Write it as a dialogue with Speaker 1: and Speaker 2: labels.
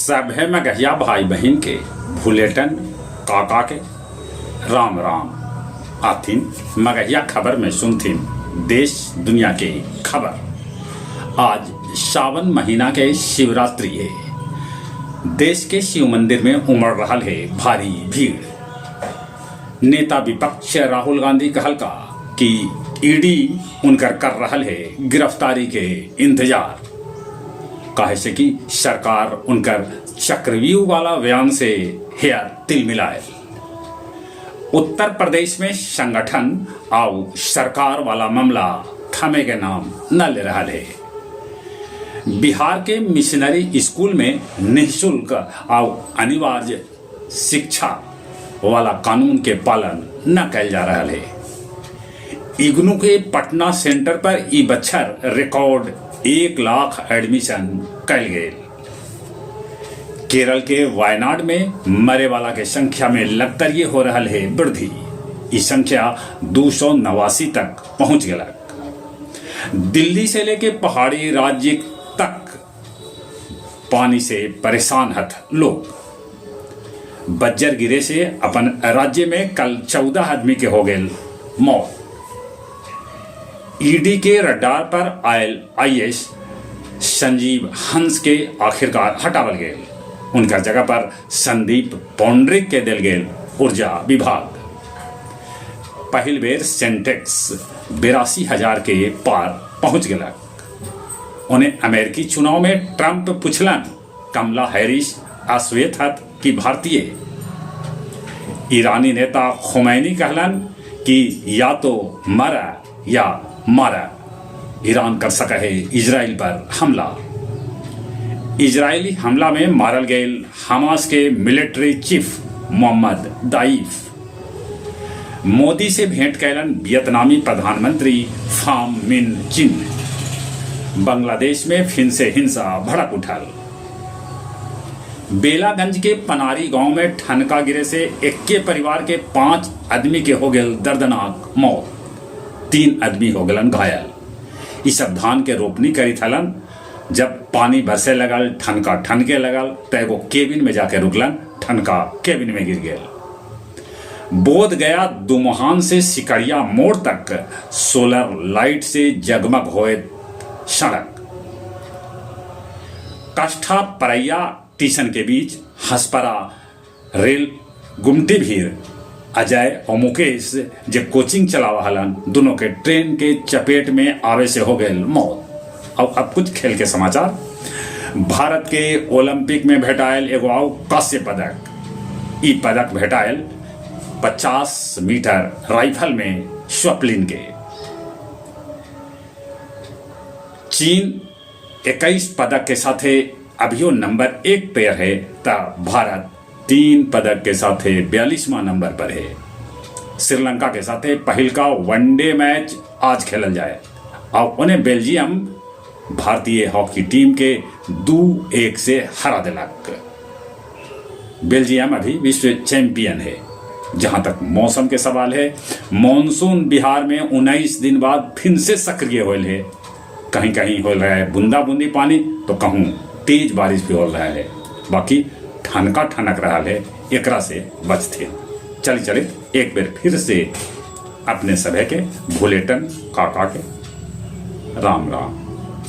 Speaker 1: सभे मगहिया भाई बहन के भूलेटन काका के राम राम आथिन मगहिया खबर में सुनथिन देश दुनिया के खबर। आज सावन महीना के शिवरात्रि है। देश के शिव मंदिर में उमड़ रहा है भारी भीड़। नेता विपक्ष राहुल गांधी कहलका कि ईडी उनकर कर रहा है गिरफ्तारी के इंतजार, काहे से कि सरकार उनकर चक्रव्यूह वाला बयान से हेयर तिल मिलाए। उत्तर प्रदेश में संगठन और सरकार वाला मामला थमे के नाम न ले रहा है। बिहार के मिशनरी स्कूल में निःशुल्क और अनिवार्य शिक्षा वाला कानून के पालन न कल जा रहा है। इग्नू के पटना सेंटर पर ई बच्चर रिकॉर्ड 1 लाख एडमिशन कल गए। केरल के वायनाड में मरे वाला के संख्या में लगातार हो रहा है वृद्धि। ये संख्या 289 तक पहुंच गया। दिल्ली से लेके पहाड़ी राज्य तक पानी से परेशान हथ लोग। बज्जर गिरे से अपन राज्य में कल 14 आदमी के हो गए मौत। ईडी के रडार पर आयल आईएएस संजीव हंस के आखिरकार हटावल गए। उनका जगह पर संदीप पौंड्रिक के दिल गए ऊर्जा विभाग। पहल बेर सेंटेक्स 82,000 के पार पहुंच गया। उन्हें अमेरिकी चुनाव में ट्रंप पूछलन कमला हैरिस अश्वेत हत कि भारतीय। ईरानी नेता खुमैनी कहलन कि या तो मरा या मारा। ईरान कर सका है इजराइल पर हमला। इजरायली हमला में मारल गए हमास के मिलिट्री चीफ मोहम्मद दाइफ। मोदी से भेंट कैलन वियतनामी प्रधानमंत्री फाम मिन चिन। बांग्लादेश में फिर से हिंसा भड़क उठल। बेलागंज के पनारी गांव में ठनका गिरे से एक के परिवार के 5 आदमी के हो गए दर्दनाक मौत। 3 आदमी हो गलन घायल। इस सब धान के रोपनी करी थलन। जब पानी बरसे लगल ठनका ठनके लगल तो एगो केबिन में जाके रुकलन। ठनका केबिन में गिर गया। बोध गया दुमहान से सिकरिया मोड़ तक सोलर लाइट से जगमग होए सड़क। कष्ठा परैया स्टेशन के बीच हसपरा रेल गुमटी भीड़। अजय और मुकेश जो कोचिंग चलावा हलन दोनों के ट्रेन के चपेट में आवे से हो गए मौत। अब कुछ खेल के समाचार। भारत के ओलंपिक में भेटायल एगो आओ कांस्य पदक। ई पदक भेटायल 50 मीटर राइफल में स्वप्लिन के। चीन 21 पदक के साथ अभियो नंबर 1 पे है ता भारत 3 पदक के साथ 42वां नंबर पर है। श्रीलंका के साथ पहल का वनडे मैच आज खेलल जाए और उन्हें बेल्जियम भारतीय हॉकी टीम के 2-1 से हरा दिलक। बेल्जियम अभी विश्व चैंपियन है। जहां तक मौसम के सवाल है, मॉनसून बिहार में 19 दिन बाद फिर से सक्रिय हो है। कहीं कहीं हो रहा है बूंदा बूंदी पानी तो कहूं तेज बारिश भी हो रहा है। बाकी ठनका ठनक रहा है, एकरा से बचते। चले एक बार फिर से अपने सभे के भूलेटन काका के राम राम।